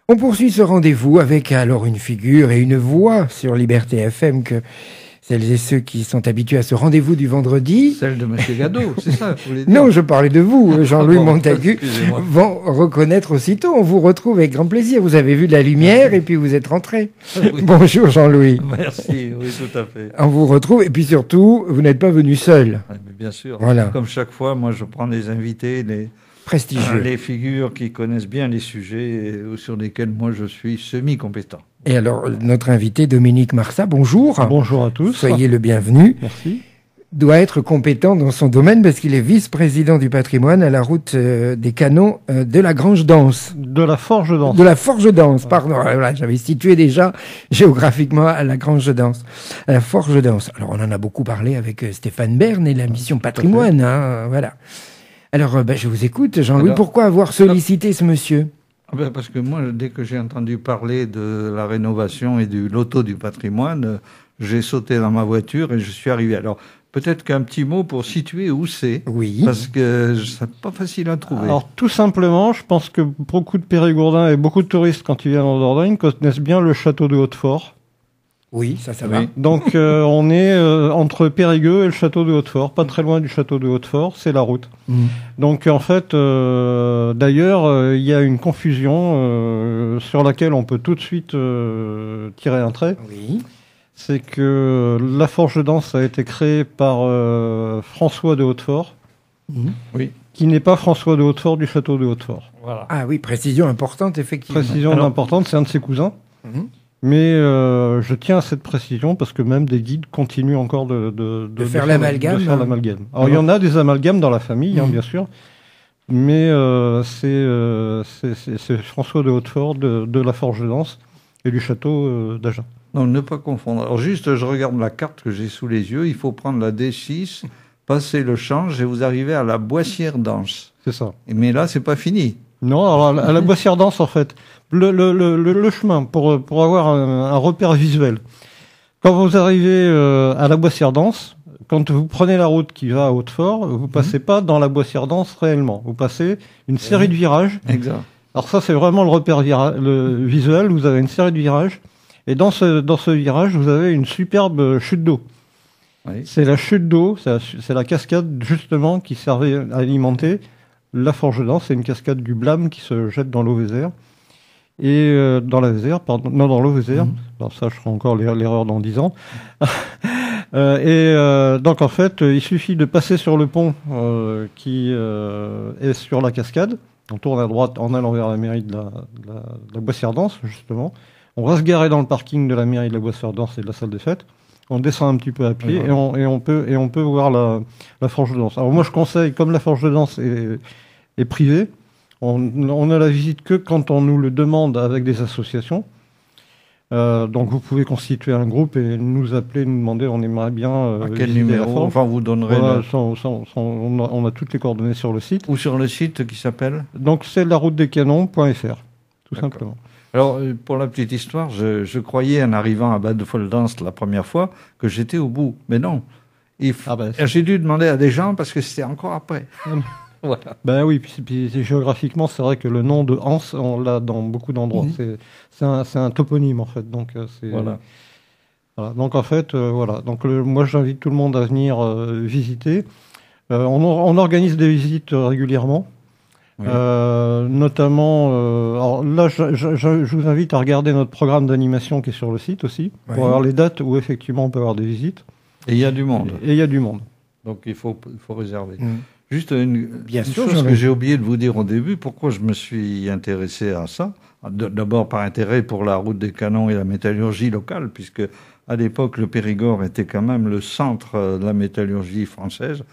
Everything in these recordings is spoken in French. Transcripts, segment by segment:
On poursuit ce rendez-vous avec alors une figure et une voix sur Liberté FM que celles et ceux qui sont habitués à ce rendez-vous du vendredi. Celle de M. Gadot, c'est ça, vous voulez dire? Non, je parlais de vous, Jean-Louis Montagu, excusez-moi. vont reconnaître aussitôt. On vous retrouve avec grand plaisir. Vous avez vu de la lumière et puis vous êtes rentré. Oui. Bonjour Jean-Louis. Merci, oui, tout à fait. On vous retrouve et puis surtout, vous n'êtes pas venu seul. Ah, mais bien sûr, Voilà. comme chaque fois, moi je prends des invités, Prestigieux. les figures qui connaissent bien les sujets sur lesquels moi je suis semi-compétent. Et alors, notre invité Dominique Marsat, bonjour. Bonjour à tous. Soyez le bienvenu. Merci. Doit être compétent dans son domaine parce qu'il est vice-président du patrimoine à la route des canons de la Grange d'Anse. De la Forge d'Anse. De la Forge d'Anse, pardon. Voilà, j'avais situé déjà géographiquement à la Grange d'Anse. À la Forge d'Anse. Alors, on en a beaucoup parlé avec Stéphane Bern et la mission patrimoine. Hein, voilà. Alors, je vous écoute, Jean-Louis. Alors, pourquoi avoir sollicité ce monsieur? Parce que moi, dès que j'ai entendu parler de la rénovation et du loto du patrimoine, j'ai sauté dans ma voiture et je suis arrivé. Alors, peut-être qu'un petit mot pour situer où c'est, Oui. parce que c'est pas facile à trouver. Alors, tout simplement, je pense que beaucoup de Périgourdins et beaucoup de touristes, quand ils viennent en Dordogne, connaissent bien le château de Hautefort. Oui, ça Oui. va. Donc, on est entre Périgueux et le château de Hautefort, pas très loin du château de Hautefort, c'est la route. Mm. Donc, en fait, d'ailleurs, il y a une confusion sur laquelle on peut tout de suite tirer un trait. Oui. C'est que la Forge d'Anse a été créée par François de Hautefort, Mm. Oui. qui n'est pas François de Hautefort du château de Hautefort. Voilà. Ah oui, précision importante, effectivement. Précision Alors- importante, c'est un de ses cousins. Mhm. Mais je tiens à cette précision parce que même des guides continuent encore de faire l'amalgame. de faire l'amalgame. Alors, il y en a des amalgames dans la famille, hein, Mhm. bien sûr. Mais c'est François de Hautefort de la Forge d'Anse et du château d'Agen. Non, ne pas confondre. Alors juste, je regarde la carte que j'ai sous les yeux. Il faut prendre la D6, passer le change et vous arrivez à la Boissière d'Anse. C'est ça. Mais là, c'est pas fini. Non, alors à la Boissière d'Anse, en fait, le chemin pour avoir un repère visuel. Quand vous arrivez à la Boissière d'Anse, quand vous prenez la route qui va à Hautefort, vous passez pas dans la Boissière d'Anse réellement. Vous passez une série de virages. Exact. Alors ça, c'est vraiment le repère le visuel. Vous avez une série de virages. Et dans ce virage, vous avez une superbe chute d'eau. Oui. C'est la chute d'eau, c'est la cascade justement qui servait à alimenter la Forge d'Anse. C'est une cascade du Blâme qui se jette dans l'eau Vézère. Et dans la Vézère, pardon, non, dans l'eau Vézère. Alors ça, je ferai encore l'erreur dans 10 ans. Donc en fait, il suffit de passer sur le pont qui est sur la cascade. On tourne à droite en allant vers la mairie de la Boissière d'Anse, justement. On va se garer dans le parking de la mairie de la Boissière d'Anse et de la salle des fêtes. On descend un petit peu à pied et on peut voir la Forge d'Anse. Alors moi, je conseille, comme la Forge d'Anse est privée, on a la visite que quand on nous le demande avec des associations. Donc vous pouvez constituer un groupe et nous appeler, nous demander, on aimerait bien À quel visiter la numéro? Forge. Enfin, vous donnerez Voilà, on a toutes les coordonnées sur le site. ou sur le site qui s'appelle. Donc c'est laroutedescanons.fr, tout D'accord. simplement. Alors, pour la petite histoire, je croyais en arrivant à Bad-de-Foldance la première fois que j'étais au bout. Mais non. J'ai dû demander à des gens parce que c'était encore après. Voilà. Ben oui, puis géographiquement, c'est vrai que le nom de Anse, on l'a dans beaucoup d'endroits. C'est un toponyme en fait. Donc Voilà. voilà. Donc en fait, voilà. Donc moi, j'invite tout le monde à venir visiter. On organise des visites régulièrement. Oui. Notamment, alors là, je vous invite à regarder notre programme d'animation qui est sur le site aussi, pour Oui. avoir les dates où effectivement on peut avoir des visites. Et il y a du monde. Et il y a du monde. Donc, il faut réserver. Mm. Juste une sûr, chose Jean-Louis. que j'ai oublié de vous dire au début, pourquoi je me suis intéressé à ça. D'abord par intérêt pour la route des canons et la métallurgie locale, puisque à l'époque, le Périgord était quand même le centre de la métallurgie française,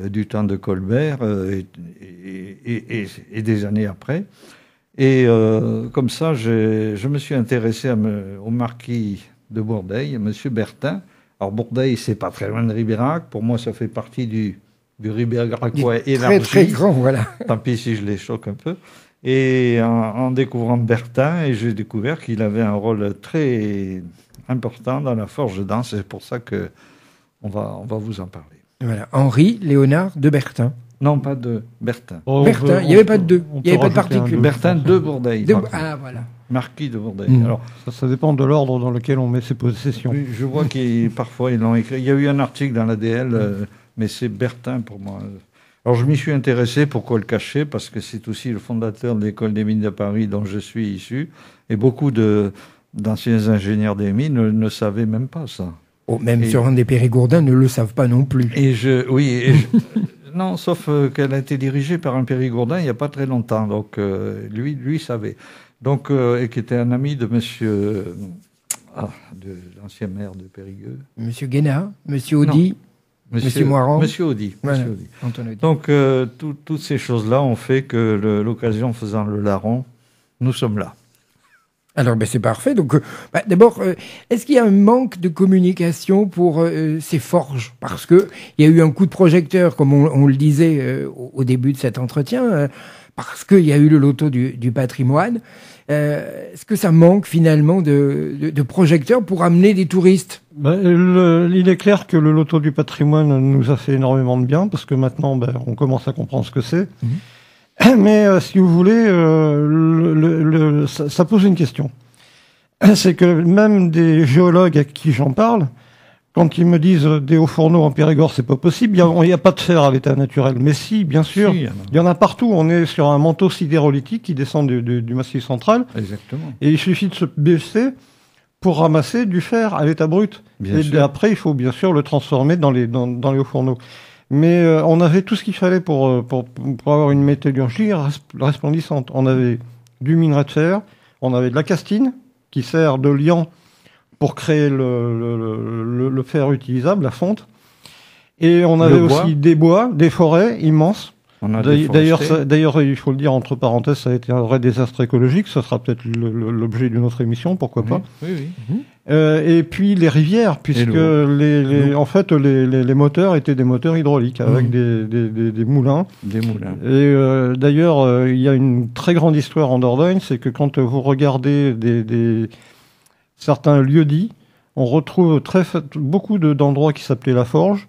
du temps de Colbert et des années après. Et comme ça, je me suis intéressé au marquis de Bourdeil, M. Bertin. Alors Bourdeil, c'est pas très loin de Ribérac. Pour moi, ça fait partie du Ribéracois élargi. Très, très grand, voilà. Tant pis si je les choque un peu. Et en découvrant Bertin, j'ai découvert qu'il avait un rôle très important dans la Forge d'Anse. C'est pour ça que on va vous en parler. Voilà. Henri Léonard de Bertin. Non, pas de Bertin. Oh, Bertin, il n'y avait pas de deux. Il n'y avait pas de rajouter un particules. deux. Bertin de Bourdeil. Ah, voilà. Marquis de Bourdeille. Mmh. Alors, Ça dépend de l'ordre dans lequel on met ses possessions. oui, je vois parfois ils l'ont écrit. Il y a eu un article dans l'ADL, mais c'est Bertin pour moi. Alors je m'y suis intéressé, pourquoi le cacher? Parce que c'est aussi le fondateur de l'école des mines de Paris dont je suis issu. Et beaucoup d'anciens ingénieurs des mines ne savaient même pas ça. Oh, même sur un des Périgourdins ne le savent pas non plus. Non, sauf qu'elle a été dirigée par un Périgourdin il n'y a pas très longtemps. Donc lui savait. Donc, et qui était un ami de monsieur, de l'ancien maire de Périgueux. Monsieur Guénard, monsieur Audy. Monsieur Moirand. Monsieur Audy. Voilà, Monsieur Audy. Antoine Audy. Donc, toutes ces choses-là ont fait que l'occasion faisant le larron, nous sommes là. Alors, c'est parfait. Donc, d'abord, est-ce qu'il y a un manque de communication pour ces forges? Parce que il y a eu un coup de projecteur, comme on le disait au début de cet entretien, parce qu'il y a eu le loto du patrimoine. Est-ce que ça manque finalement de projecteurs pour amener des touristes? Il est clair que le loto du patrimoine nous a fait énormément de bien, parce que maintenant, on commence à comprendre ce que c'est. Mmh. Mais si vous voulez, ça pose une question. C'est que même des géologues à qui j'en parle, quand ils me disent des hauts fourneaux en Périgord, c'est pas possible, il n'y a pas de fer à l'état naturel. Mais si, bien sûr, il y en a partout. On est sur un manteau sidérolitique qui descend du Massif central. Exactement. Et il suffit de se baisser pour ramasser du fer à l'état brut. Et après, il faut bien sûr le transformer dans les hauts fourneaux. Mais on avait tout ce qu'il fallait pour avoir une métallurgie resplendissante. On avait du minerai de fer, on avait de la castine qui sert de liant pour créer le fer utilisable, la fonte. Et on avait aussi des bois, des forêts immenses. D'ailleurs, il faut le dire entre parenthèses, ça a été un vrai désastre écologique. Ça sera peut-être l'objet d'une autre émission, pourquoi pas. Oui. Et puis les rivières, puisque en fait les moteurs étaient des moteurs hydrauliques avec des moulins. Des moulins. Et d'ailleurs, il y a une très grande histoire en Dordogne, c'est que quand vous regardez certains lieux-dits, on retrouve beaucoup d'endroits qui s'appelaient la Forge.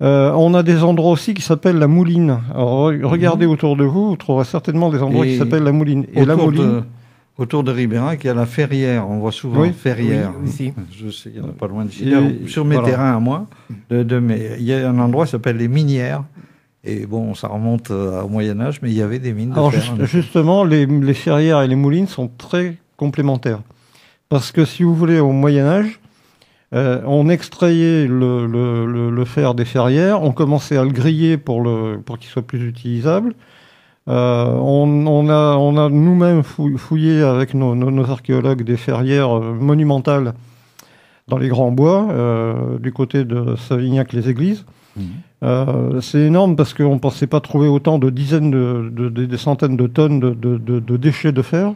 On a des endroits aussi qui s'appellent la Mouline. Alors, regardez autour de vous, vous trouverez certainement des endroits qui s'appellent la Mouline. Et la Mouline... Autour de Ribérac, il y a la Ferrière. On voit souvent Ferrière. Oui, aussi. Je sais, il n'y en a pas loin d'ici. Sur mes terrains à moi, il y a un endroit qui s'appelle les Minières. Et bon, ça remonte au Moyen-Âge, mais il y avait des mines de fer. Justement, les ferrières et les moulines sont très complémentaires. Parce que si vous voulez, au Moyen-Âge, on extrayait le fer des ferrières, on commençait à le griller pour qu'il soit plus utilisable. On a nous-mêmes fouillé avec nos archéologues des ferrières monumentales dans les Grands Bois, du côté de Savignac-les-Églises. C'est énorme parce qu'on ne pensait pas trouver autant de dizaines, des centaines de tonnes de déchets de fer.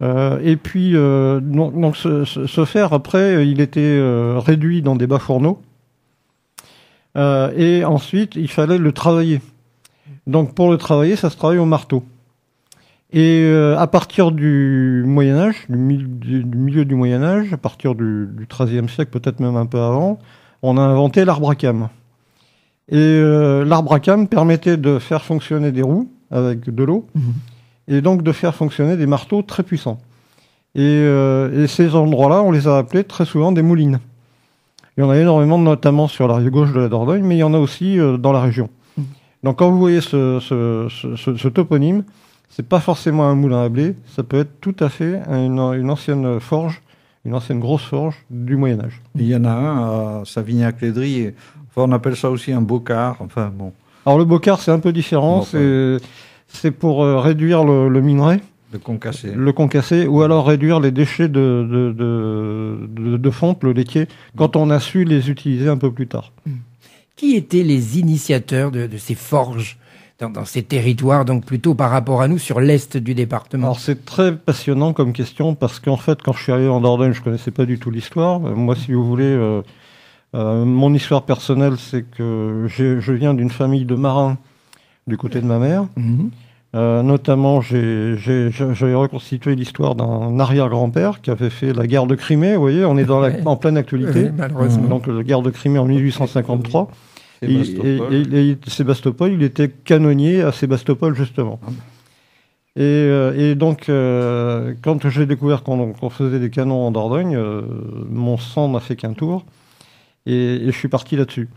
Et puis, donc ce fer, après, il était réduit dans des bas fourneaux. Et ensuite, il fallait le travailler. Donc, pour le travailler, ça se travaille au marteau. Et à partir du Moyen-Âge, du milieu du Moyen-Âge, à partir du XIIIe siècle, peut-être même un peu avant, on a inventé l'arbre à cames. Et l'arbre à cames permettait de faire fonctionner des roues avec de l'eau, et donc de faire fonctionner des marteaux très puissants. Et ces endroits-là, on les a appelés très souvent des moulines. Il y en a énormément, notamment sur la rive gauche de la Dordogne, mais il y en a aussi dans la région. Donc quand vous voyez ce toponyme, c'est pas forcément un moulin à blé, ça peut être tout à fait une ancienne forge, une ancienne grosse forge du Moyen-Âge. Il y en a un à Savignac-les-Dries, enfin, on appelle ça aussi un bocard, enfin bon. Alors le bocard, c'est un peu différent, c'est pour réduire le minerai. Le concasser, ou alors réduire les déchets de fonte, le laitier, quand on a su les utiliser un peu plus tard. Qui étaient les initiateurs de ces forges dans ces territoires, donc plutôt par rapport à nous, sur l'est du département? Alors c'est très passionnant comme question, parce qu'en fait, quand je suis arrivé en Dordogne, je ne connaissais pas du tout l'histoire. Moi, si vous voulez, mon histoire personnelle, c'est que je viens d'une famille de marins du côté de ma mère. Notamment, j'avais reconstitué l'histoire d'un arrière-grand-père qui avait fait la guerre de Crimée. Vous voyez, on est en pleine actualité. Malheureusement. Donc, la guerre de Crimée en 1853. Et Sébastopol, il était canonnier à Sébastopol, justement. Et donc, quand j'ai découvert qu'on faisait des canons en Dordogne, mon sang n'a fait qu'un tour, et je suis parti là-dessus.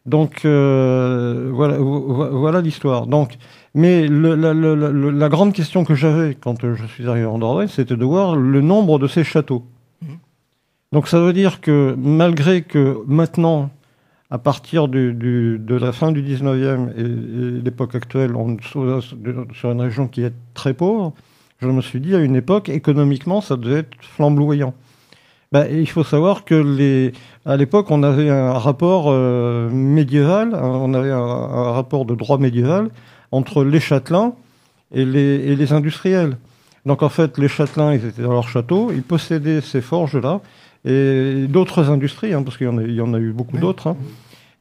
Donc, voilà l'histoire. Donc, mais la grande question que j'avais quand je suis arrivé en Dordogne, c'était de voir le nombre de ces châteaux. Donc, ça veut dire que malgré que maintenant, à partir de la fin du 19e et l'époque actuelle, on est sur une région qui est très pauvre, je me suis dit, à une époque, économiquement, ça devait être flamboyant. Il faut savoir que à l'époque, on avait un rapport médiéval, on avait un rapport de droit médiéval entre les châtelains et les industriels. Donc en fait, les châtelains, ils étaient dans leur château, ils possédaient ces forges-là, et d'autres industries, parce qu'il y en a eu beaucoup d'autres.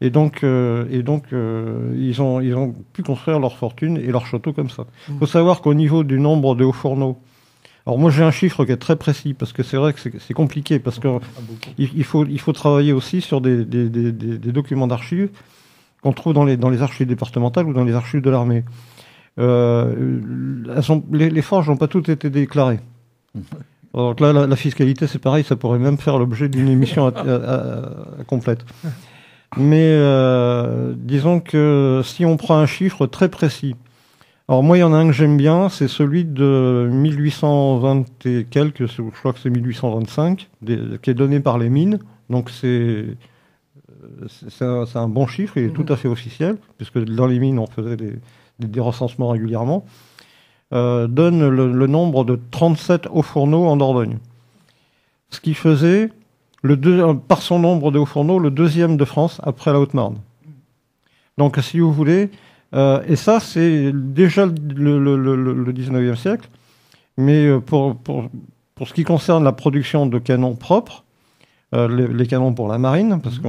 Et donc, ils ont pu construire leur fortune et leur château comme ça. Il faut savoir qu'au niveau du nombre de hauts fourneaux, alors moi j'ai un chiffre qui est très précis, parce que c'est vrai que c'est compliqué, parce qu'il faut travailler aussi sur des documents d'archives qu'on trouve dans les archives départementales ou dans les archives de l'armée. Les forges n'ont pas toutes été déclarées. Donc là, la fiscalité, c'est pareil, ça pourrait même faire l'objet d'une émission complète. Mais disons que si on prend un chiffre très précis, alors moi il y en a un que j'aime bien, c'est celui de 1820 et quelques, je crois que c'est 1825, qui est donné par les mines. Donc c'est un bon chiffre, il est tout à fait officiel, puisque dans les mines on faisait des recensements régulièrement. Donne le nombre de 37 hauts fourneaux en Dordogne. Ce qui faisait, par son nombre de hauts fourneaux, le deuxième de France après la Haute-Marne. Donc, si vous voulez, et ça, c'est déjà le 19e siècle, mais pour ce qui concerne la production de canons propres, les canons pour la marine, parce que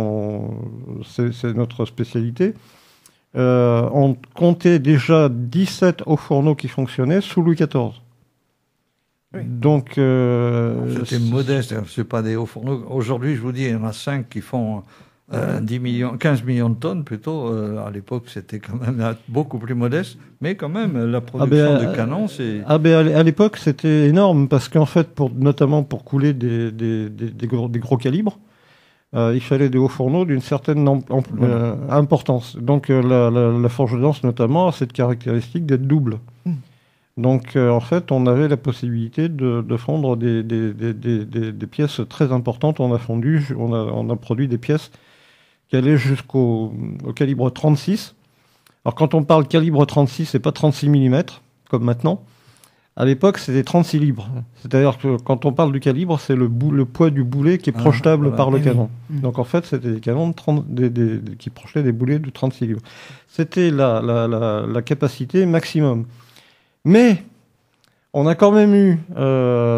c'est notre spécialité, on comptait déjà 17 hauts fourneaux qui fonctionnaient sous Louis XIV. Oui. Donc, c'était modeste, c'est pas des hauts fourneaux. Aujourd'hui, je vous dis, il y en a 5 qui font 15 millions de tonnes plutôt. À l'époque, c'était quand même beaucoup plus modeste, mais quand même, la production de canons, c'est... à l'époque, c'était énorme, parce qu'en fait, notamment pour couler des gros calibres, il fallait des hauts fourneaux d'une certaine importance. Donc la forge dense, notamment, a cette caractéristique d'être double. Donc en fait, on avait la possibilité de fondre des pièces très importantes. On a produit des pièces qui allaient jusqu'au calibre 36. Alors quand on parle calibre 36, c'est pas 36 mm, comme maintenant. À l'époque, c'était 36 livres. C'est-à-dire que quand on parle du calibre, c'est le poids du boulet qui est projetable par le canon. Donc en fait, c'était des canons qui projetaient des boulets de 36 livres. C'était la capacité maximum. Mais on a quand même eu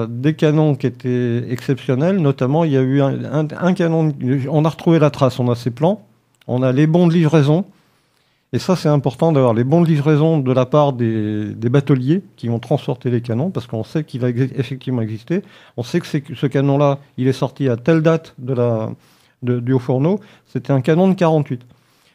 des canons qui étaient exceptionnels. Notamment, il y a eu un canon... On a retrouvé la trace, on a ses plans, on a les bons de livraison. Et ça, c'est important d'avoir les bons de livraison de la part des bateliers qui vont transporter les canons, parce qu'on sait qu'il va effectivement exister. On sait que ce canon-là, il est sorti à telle date du haut fourneau. C'était un canon de 48.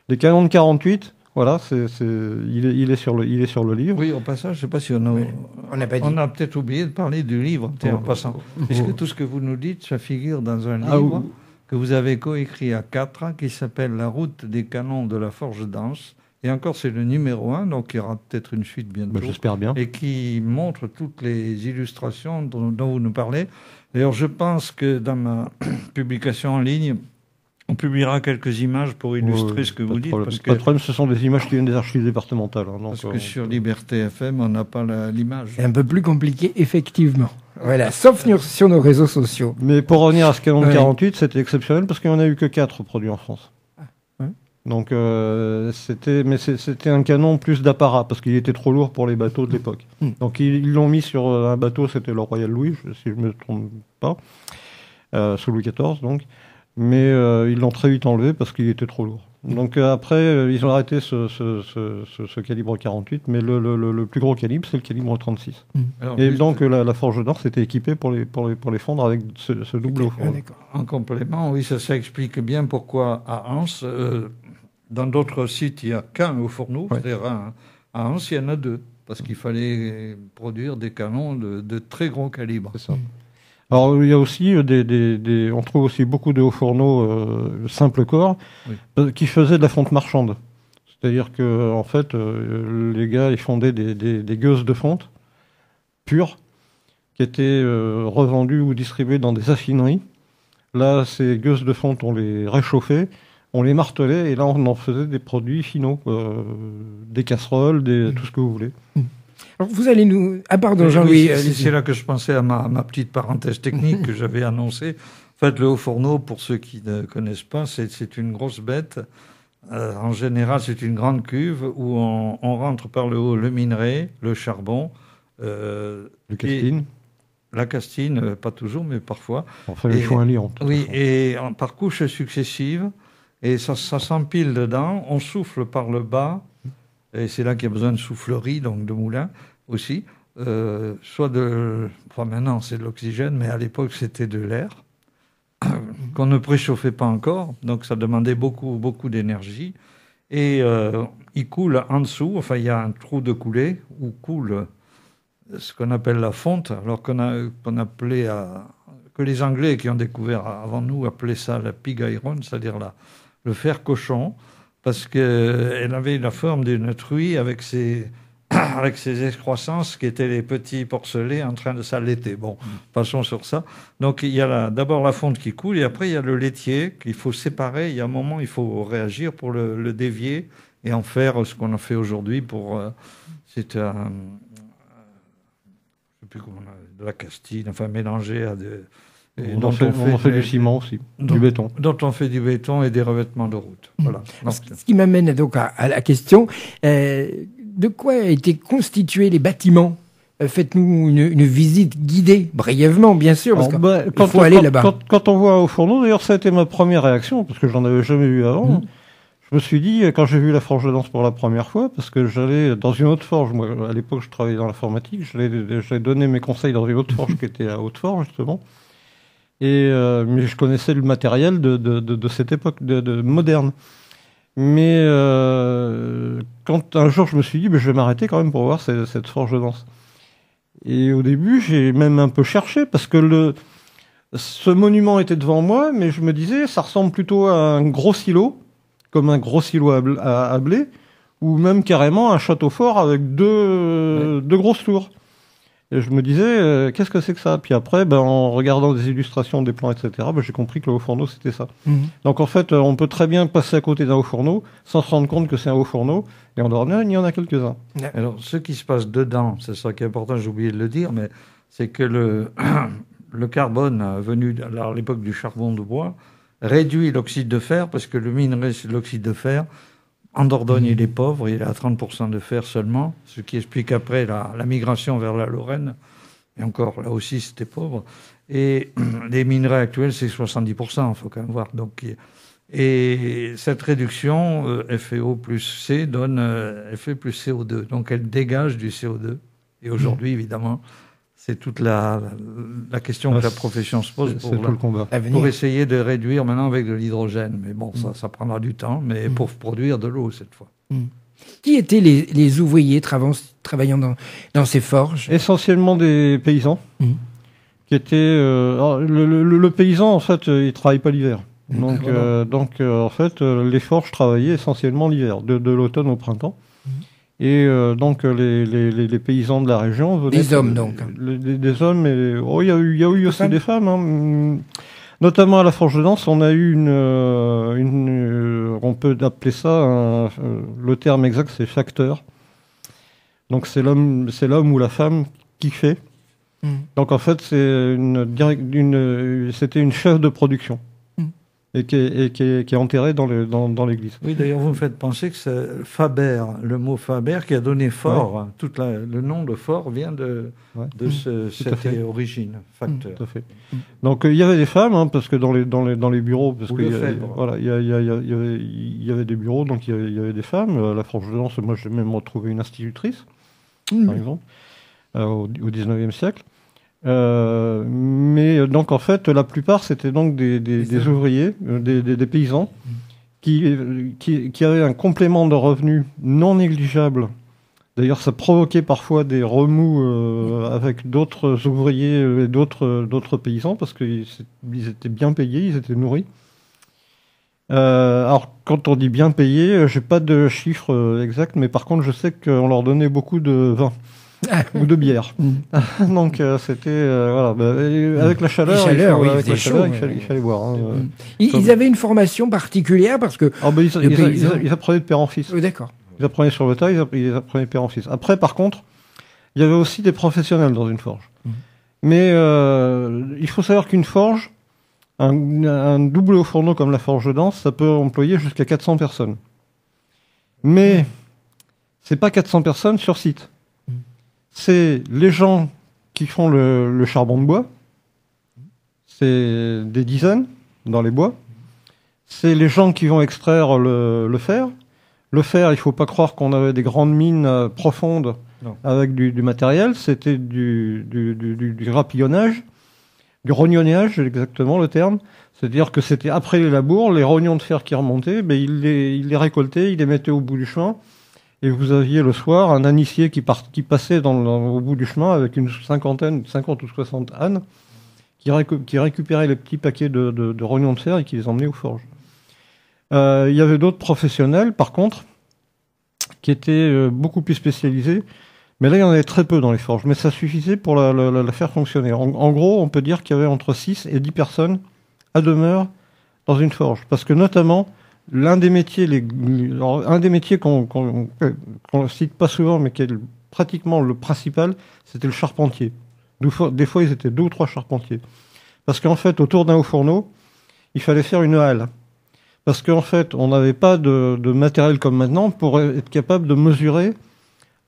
Les canons de 48, voilà, il est sur le livre. Oui, au passage, je ne sais pas si on a peut-être oublié de parler du livre, en passant. Puisque tout ce que vous nous dites, ça figure dans un livre que vous avez coécrit à 4, qui s'appelle « La route des canons de la forge dense ». Et encore, c'est le numéro 1, donc il y aura peut-être une suite bientôt. J'espère bien. Et qui montre toutes les illustrations dont vous nous parlez. D'ailleurs, je pense que dans ma publication en ligne, on publiera quelques images pour illustrer ce que vous dites. Pas de problème, ce sont des images qui viennent des archives départementales. Parce que sur Liberté FM, on n'a pas l'image. C'est un peu plus compliqué, effectivement. Voilà, sauf sur nos réseaux sociaux. Mais pour revenir à ce canon de 48, c'était exceptionnel parce qu'il n'y en a eu que 4 produits en France. Donc c'était un canon plus d'apparat parce qu'il était trop lourd pour les bateaux de l'époque. Donc ils l'ont mis sur un bateau, c'était le Royal Louis, si je ne me trompe pas, sous Louis XIV donc. Mais ils l'ont très vite enlevé parce qu'il était trop lourd. Donc après ils ont arrêté ce calibre 48, mais le plus gros calibre c'est le calibre 36. Alors, et donc la forge d'or c'était équipée pour les fondre avec ce double haut fourneau. En complément, oui, ça explique bien pourquoi à Anse. Dans d'autres sites, il n'y a qu'un haut fourneau, c'est-à-dire À Anse, il y en a 2, parce qu'il fallait produire des canons de très gros calibre. C'est ça. Alors, il y a aussi on trouve aussi beaucoup de hauts fourneaux simple corps qui faisaient de la fonte marchande. C'est-à-dire que, en fait, les gars, ils fondaient des gueuses de fonte pures qui étaient revendues ou distribuées dans des affineries. Là, ces gueuses de fonte, on les réchauffait, on les martelait, et là, on en faisait des produits finaux, des casseroles, tout ce que vous voulez. Alors, vous allez nous... Ah pardon, Jean-Louis. C'est là que je pensais à ma petite parenthèse technique que j'avais annoncée. En fait, le haut fourneau, pour ceux qui ne connaissent pas, c'est une grosse bête. En général, c'est une grande cuve où on rentre par le haut le minerai, le charbon, le castine. La castine, pas toujours, mais parfois. Enfin, les foins liants. Oui, et par couches successives, et ça s'empile dedans, on souffle par le bas, et c'est là qu'il y a besoin de soufflerie, donc de moulin aussi, soit de... Enfin, maintenant, c'est de l'oxygène, mais à l'époque, c'était de l'air, qu'on ne préchauffait pas encore, donc ça demandait beaucoup, beaucoup d'énergie, et il coule en dessous, enfin, il y a un trou de coulée, où coule ce qu'on appelle la fonte, alors qu'on appelait que les Anglais qui ont découvert avant nous appelaient ça la pig iron, c'est-à-dire le fer cochon, parce qu'elle avait la forme d'une truie avec ses excroissances qui étaient les petits porcelets en train de s'allaiter. Bon, passons sur ça. Donc il y a d'abord la fonte qui coule, et après il y a le laitier qu'il faut séparer. Il y a un moment, il faut réagir pour le dévier et en faire ce qu'on a fait aujourd'hui pour... c'est un... de la castine, enfin mélangée à des... On fait du ciment aussi, du béton. Dont on fait du béton et des revêtements de route. Voilà. Ce qui m'amène donc à la question, de quoi a été constitués les bâtiments? Faites-nous une visite guidée, brièvement bien sûr, parce qu'il faut aller là-bas. Quand on voit un haut fourneau, d'ailleurs ça a été ma première réaction, parce que j'en avais jamais vu avant. Je me suis dit, quand j'ai vu la forge de Danse pour la première fois, parce que j'allais dans une autre forge, moi à l'époque je travaillais dans l'informatique, j'allais donner mes conseils dans une autre forge qui était à Haute-Forge justement, mais je connaissais le matériel de cette époque moderne. Mais quand un jour je me suis dit, je vais m'arrêter quand même pour voir cette forge de Danse. Et au début j'ai même un peu cherché, parce que ce monument était devant moi, mais je me disais, ça ressemble plutôt à un gros silo, comme un gros silo à blé, ou même carrément un château fort avec deux grosses tours. Et je me disais, qu'est-ce que c'est que ça? Puis après, en regardant des illustrations, des plans, etc., j'ai compris que le haut fourneau, c'était ça. Donc en fait, on peut très bien passer à côté d'un haut fourneau sans se rendre compte que c'est un haut fourneau. Et en Dordogne, il y en a quelques-uns. Alors, ce qui se passe dedans, c'est ça qui est important, j'ai oublié de le dire, mais c'est que le carbone venu à l'époque du charbon de bois réduit l'oxyde de fer, parce que le minerai, c'est de l'oxyde de fer. En Dordogne, il est pauvre, il est à 30% de fer seulement, ce qui explique après la migration vers la Lorraine. Et encore, là aussi, c'était pauvre. Et les minerais actuels, c'est 70%, il faut quand même voir. Donc, et cette réduction, FeO plus C, donne Fe plus CO2. Donc, elle dégage du CO2. Et aujourd'hui, évidemment, c'est toute la question que la profession se pose pour essayer de réduire maintenant avec de l'hydrogène. Mais bon, ça prendra du temps, mais pour produire de l'eau cette fois. Qui étaient les ouvriers travaillant dans ces forges? Essentiellement des paysans, qui étaient... le paysan, en fait, il ne travaille pas l'hiver. Donc, en fait, les forges travaillaient essentiellement l'hiver, de l'automne au printemps. Et donc les paysans de la région venaient... Des hommes, donc. Des hommes, mais il y a eu aussi des femmes. Hein. Notamment à la Forge de Danse, on a eu on peut appeler ça, le terme exact, c'est facteur. Donc c'est l'homme ou la femme qui fait. Donc en fait, c'était une chef de production. Et qui est enterré dans l'église. Oui, d'ailleurs, vous me faites penser que c'est Faber, le mot Faber, qui a donné fort. Le nom de fort vient de cette origine, facteur. Tout à fait. Donc, il y avait des femmes, hein, parce que dans les bureaux, parce il y avait des bureaux, donc il y avait des femmes. À la Forge de Danse, moi, j'ai même retrouvé une institutrice, par exemple, au XIXe siècle. Mais donc en fait la plupart c'était donc des ouvriers, des paysans qui avaient un complément de revenus non négligeable D'ailleurs, ça provoquait parfois des remous avec d'autres ouvriers et d'autres paysans parce qu'ils étaient bien payés, ils étaient nourris. Alors, quand on dit bien payés, j'ai pas de chiffres exacts, mais par contre, je sais qu'on leur donnait beaucoup de vin ou de bière. Donc, c'était voilà. Avec la chaleur, il fallait boire. Hein. Ils avaient une formation particulière parce que ils apprenaient de père en fils. D'accord. Ils apprenaient sur le tas, ils apprenaient père en fils. Après, par contre, il y avait aussi des professionnels dans une forge. Mais il faut savoir qu'une forge, un double haut fourneau comme la forge dense, ça peut employer jusqu'à 400 personnes. Mais c'est pas 400 personnes sur site. C'est les gens qui font le charbon de bois. C'est des dizaines dans les bois. C'est les gens qui vont extraire le fer. Le fer, il ne faut pas croire qu'on avait des grandes mines profondes avec du matériel. C'était du rapillonnage, du rognonnage, exactement le terme. C'est-à-dire que c'était après les labours, les rognons de fer qui remontaient, il les récoltait, il les mettait au bout du chemin. Et vous aviez le soir un ânissier qui passait au bout du chemin avec une 50 ou 60 ânes qui récupéraient les petits paquets de rognons de fer et qui les emmenaient aux forges. Il y avait d'autres professionnels, par contre, qui étaient beaucoup plus spécialisés. Mais là, il y en avait très peu dans les forges. Mais ça suffisait pour la faire fonctionner. En gros, on peut dire qu'il y avait entre 6 et 10 personnes à demeure dans une forge. Parce que notamment, l'un des métiers qu'on ne cite pas souvent, mais qui est pratiquement le principal, c'était le charpentier. Des fois, ils étaient 2 ou 3 charpentiers. Parce qu'en fait, autour d'un haut fourneau, il fallait faire une halle. Parce qu'en fait, on n'avait pas de matériel comme maintenant pour être capable de mesurer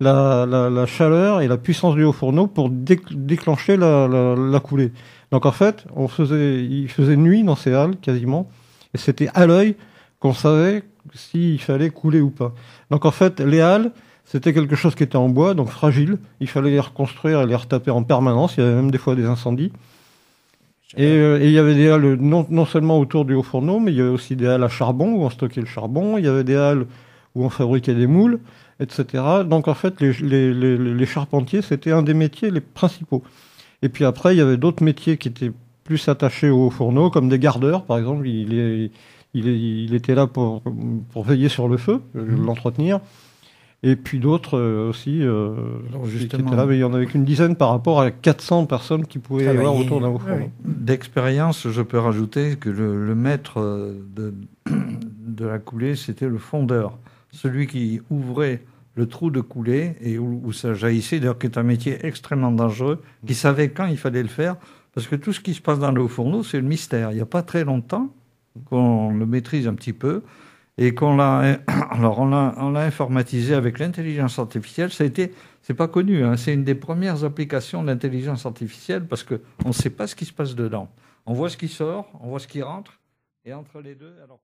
la chaleur et la puissance du haut fourneau pour déclencher la coulée. Donc en fait, il faisait nuit dans ces halles quasiment, et c'était à l'œil qu'on savait s'il fallait couler ou pas. Donc en fait, les halles, c'était quelque chose qui était en bois, donc fragile. Il fallait les reconstruire et les retaper en permanence. Il y avait même des fois des incendies. Et il y avait des halles non seulement autour du haut fourneau, mais il y avait aussi des halles à charbon où on stockait le charbon. Il y avait des halles où on fabriquait des moules, etc. Donc en fait, les charpentiers, c'était un des métiers les principaux. Et puis après, il y avait d'autres métiers qui étaient plus attachés au haut fourneau, comme des gardeurs, par exemple. Il était là pour veiller sur le feu, l'entretenir. Et puis d'autres aussi qui étaient là, mais il n'y en avait qu'une dizaine par rapport à 400 personnes qui pouvaient y avoir autour d'un haut fourneau. D'expérience, je peux rajouter que le maître de la coulée, c'était le fondeur. Celui qui ouvrait le trou de coulée et où ça jaillissait, d'ailleurs, qui est un métier extrêmement dangereux, qui savait quand il fallait le faire, parce que tout ce qui se passe dans le haut fourneau, c'est le mystère. Il n'y a pas très longtemps qu'on le maîtrise un petit peu, et on l'a informatisé avec l'intelligence artificielle. C'est pas connu, hein, c'est une des premières applications de l'intelligence artificielle parce qu'on ne sait pas ce qui se passe dedans. On voit ce qui sort, on voit ce qui rentre, et entre les deux, alors